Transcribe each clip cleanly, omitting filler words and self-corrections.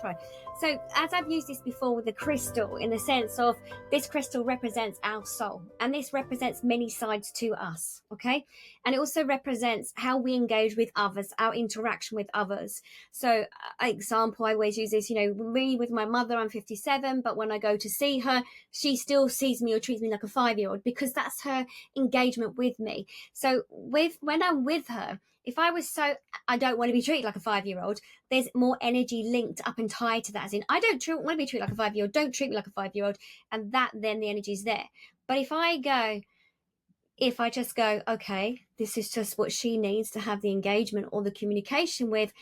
try. So as I've used this before with the crystal, in the sense of this crystal represents our soul, and this represents many sides to us, okay? And it also represents how we engage with others, our interaction with others. So example, I always use this, me with my mother, I'm 57, but when I go to see her, she still sees me or treats me like a 5-year-old, because that's her engagement with me. So when I'm with her, if I was I don't want to be treated like a 5-year-old, there's more energy linked up and tied to that. As in, I don't want to be treated like a 5-year-old, don't treat me like a 5-year-old. And that, then the energy's there. But if I just go, okay, this is just what she needs to have the engagement or the communication with,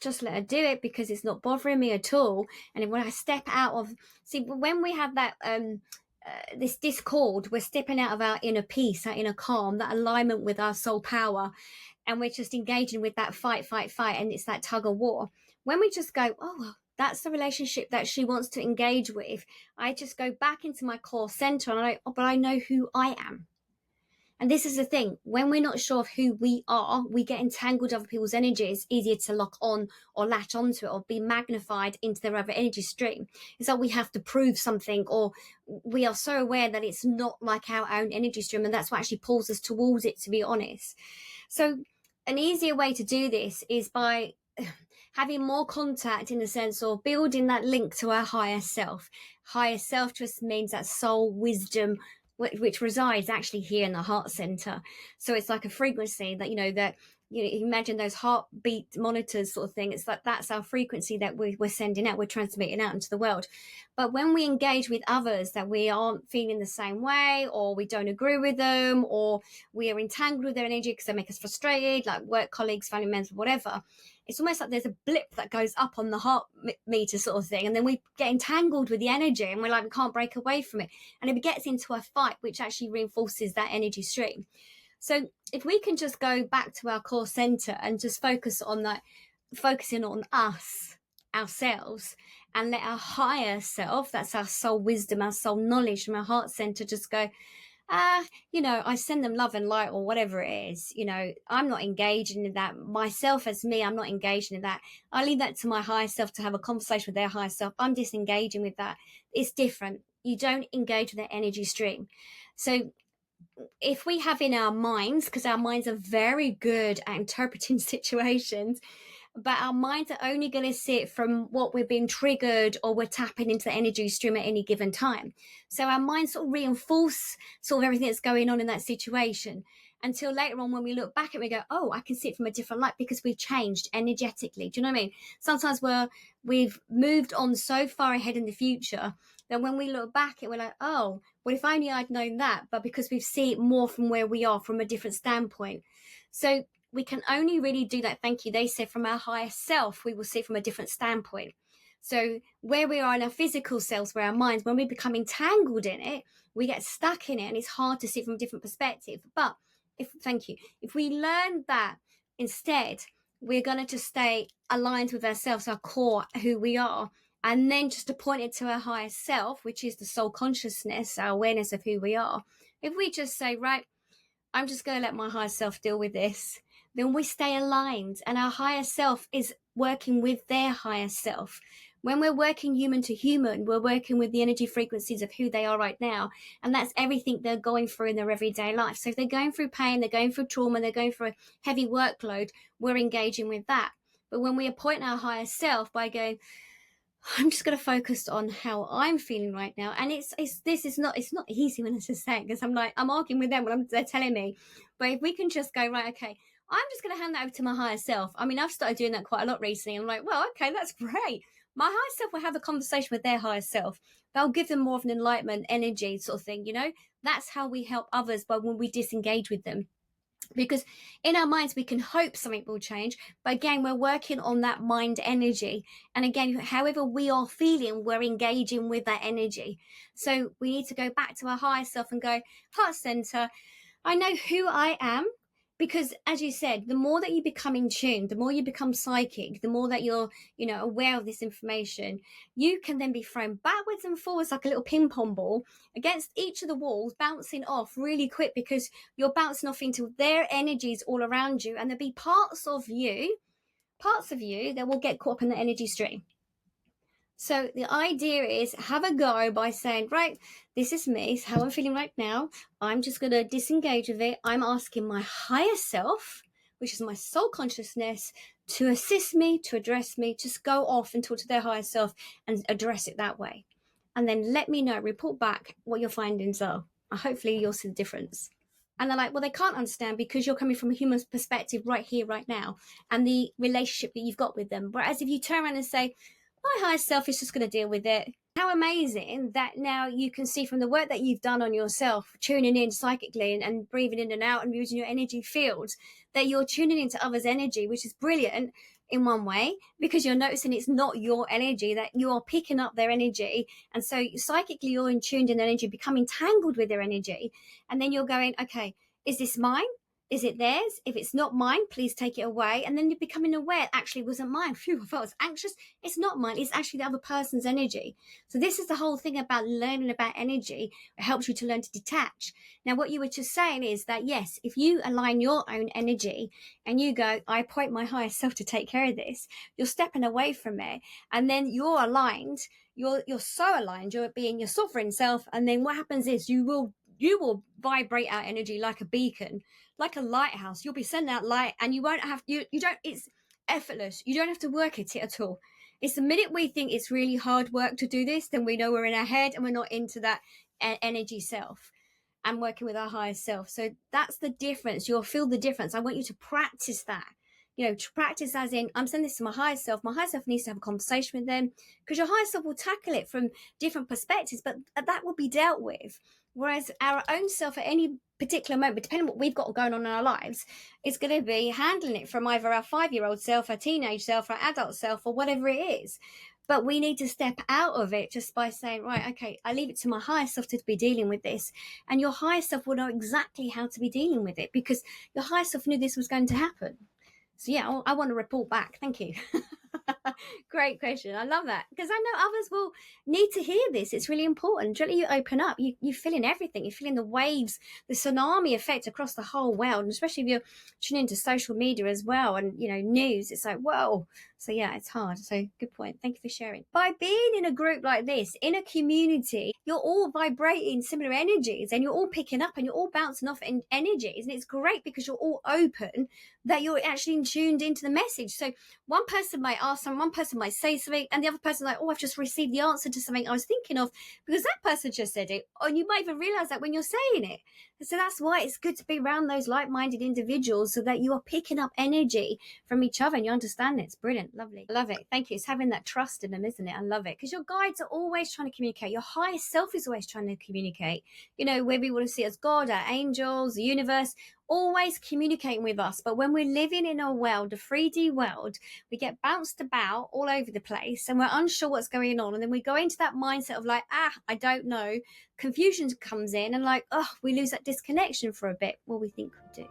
just let her do it, because it's not bothering me at all. And when I step out of, when we have that, this discord, we're stepping out of our inner peace, our inner calm, that alignment with our soul power, and we're just engaging with that fight, and it's that tug of war. When we just go, oh, well, that's the relationship that she wants to engage with, I just go back into my core center, and but I know who I am. And this is the thing, when we're not sure of who we are, we get entangled with other people's energy. It's easier to lock on or latch onto it or be magnified into their other energy stream. It's like we have to prove something, or we are so aware that it's not like our own energy stream, and that's what actually pulls us towards it, to be honest. So an easier way to do this is by having more contact, in the sense of building that link to our higher self. Higher self just means that soul wisdom, which resides actually here in the heart center. So it's like a frequency that, imagine those heartbeat monitors sort of thing. It's like, that's our frequency that we're sending out, we're transmitting out into the world. But when we engage with others that we aren't feeling the same way, or we don't agree with them, or we are entangled with their energy because they make us frustrated, like work colleagues, family members, whatever, it's almost like there's a blip that goes up on the heart meter sort of thing. And then we get entangled with the energy, and we're like, we can't break away from it. And it gets into a fight, which actually reinforces that energy stream. So if we can just go back to our core center and just focus on that, focusing on us, ourselves, and let our higher self, that's our soul wisdom, our soul knowledge from our heart center, just go, I send them love and light, or whatever it is. I'm not engaging in that. Myself as me, I'm not engaging in that. I leave that to my higher self to have a conversation with their higher self. I'm disengaging with that. It's different. You don't engage with their energy stream. So if we have in our minds, because our minds are very good at interpreting situations, but our minds are only going to see it from what we're being triggered, or we're tapping into the energy stream at any given time. So our minds sort of reinforce sort of everything that's going on in that situation, until later on when we look back and we go, oh, I can see it from a different light, because we've changed energetically. Do you know what I mean? Sometimes we've moved on so far ahead in the future that when we look back, we're like, oh, well, if only I'd known that. But because we see it more from where we are, from a different standpoint. So we can only really do that, thank you, they said, from our higher self, we will see it from a different standpoint. So where we are in our physical selves, where our minds, when we become entangled in it, we get stuck in it, and it's hard to see it from a different perspective. But if we learn that instead, we're going to just stay aligned with ourselves, our core, who we are, and then just to point it to our higher self, which is the soul consciousness, our awareness of who we are. If we just say, right, I'm just going to let my higher self deal with this, then we stay aligned, and our higher self is working with their higher self. When we're working human to human, we're working with the energy frequencies of who they are right now, and that's everything they're going through in their everyday life. So if they're going through pain, they're going through trauma, they're going through a heavy workload, we're engaging with that. But when we appoint our higher self by going, I'm just going to focus on how I'm feeling right now. And it's not easy when it's just saying, because I'm arguing with them when they're telling me. But if we can just go, right, okay, I'm just going to hand that over to my higher self. I mean, I've started doing that quite a lot recently. I'm like, well, okay, that's great. My higher self will have a conversation with their higher self. They'll give them more of an enlightenment energy sort of thing, That's how we help others, by when we disengage with them. Because in our minds, we can hope something will change. But again, we're working on that mind energy. And again, however we are feeling, we're engaging with that energy. So we need to go back to our higher self and go, heart center, I know who I am. Because as you said, the more that you become in tune, the more you become psychic, the more that you're, aware of this information, you can then be thrown backwards and forwards like a little ping pong ball against each of the walls, bouncing off really quick, because you're bouncing off into their energies all around you. And there'll be parts of you that will get caught up in the energy stream. So the idea is have a go by saying, right, this is me, it's how I'm feeling right now. I'm just going to disengage with it. I'm asking my higher self, which is my soul consciousness, to assist me, to address me, just go off and talk to their higher self and address it that way. And then let me know, report back what your findings are. And hopefully you'll see the difference. And they're like, well, they can't understand because you're coming from a human perspective right here, right now, and the relationship that you've got with them. Whereas if you turn around and say, my higher self is just going to deal with it. How amazing that now you can see from the work that you've done on yourself, tuning in psychically and breathing in and out and using your energy fields, that you're tuning into others' energy, which is brilliant in one way, because you're noticing it's not your energy, that you are picking up their energy. And so psychically you're in tuned in energy, becoming tangled with their energy. And then you're going, okay, is this mine? Is it theirs? If it's not mine, please take it away. And then you're becoming aware, actually, it wasn't mine. Phew, I thought I was anxious. It's not mine. It's actually the other person's energy. So this is the whole thing about learning about energy. It helps you to learn to detach. Now, what you were just saying is that, yes, if you align your own energy and you go, I appoint my higher self to take care of this, you're stepping away from it. And then you're aligned. You're so aligned. You're being your sovereign self. And then what happens is you will vibrate out energy like a beacon, like a lighthouse. You'll be sending out light, and you won't have you don't it's effortless. You don't have to work at it at all. It's the minute we think it's really hard work to do this, then we know we're in our head and we're not into that energy self and working with our higher self. So that's the difference. You'll feel the difference. I want you to practice that. To practice as in, I'm sending this to my higher self. My higher self needs to have a conversation with them, because your higher self will tackle it from different perspectives, but that will be dealt with. Whereas our own self at any particular moment, depending on what we've got going on in our lives, is going to be handling it from either our 5-year-old self, our teenage self, our adult self, or whatever it is. But we need to step out of it just by saying, right, okay, I leave it to my higher self to be dealing with this. And your higher self will know exactly how to be dealing with it, because your higher self knew this was going to happen. So yeah, I want to report back. Thank you. Great question. I love that, because I know others will need to hear this. It's really important. Gently you open up, you feel in everything. You feel in the waves, the tsunami effect across the whole world, and especially if you're tuning into social media as well and news. It's like, whoa. So yeah, it's hard. So good point. Thank you for sharing. By being in a group like this, in a community, you're all vibrating similar energies, and you're all picking up and you're all bouncing off energies, and it's great because you're all open, that you're actually tuned into the message. So one person might ask something, one person might say something, and the other person like, oh, I've just received the answer to something I was thinking of, because that person just said it. And you might even realize that when you're saying it. So that's why it's good to be around those like-minded individuals, so that you are picking up energy from each other and you understand it. It's brilliant. Lovely. I love it. Thank you. It's having that trust in them, isn't it? I love it. Because your guides are always trying to communicate. Your higher self is always trying to communicate. Whether you want to see as God, our angels, the universe, always communicating with us. But when we're living in a world, a 3D world, we get bounced about all over the place and we're unsure what's going on. And then we go into that mindset of like, I don't know. Confusion comes in and like, we lose that disconnection for a bit. Well, we think we do.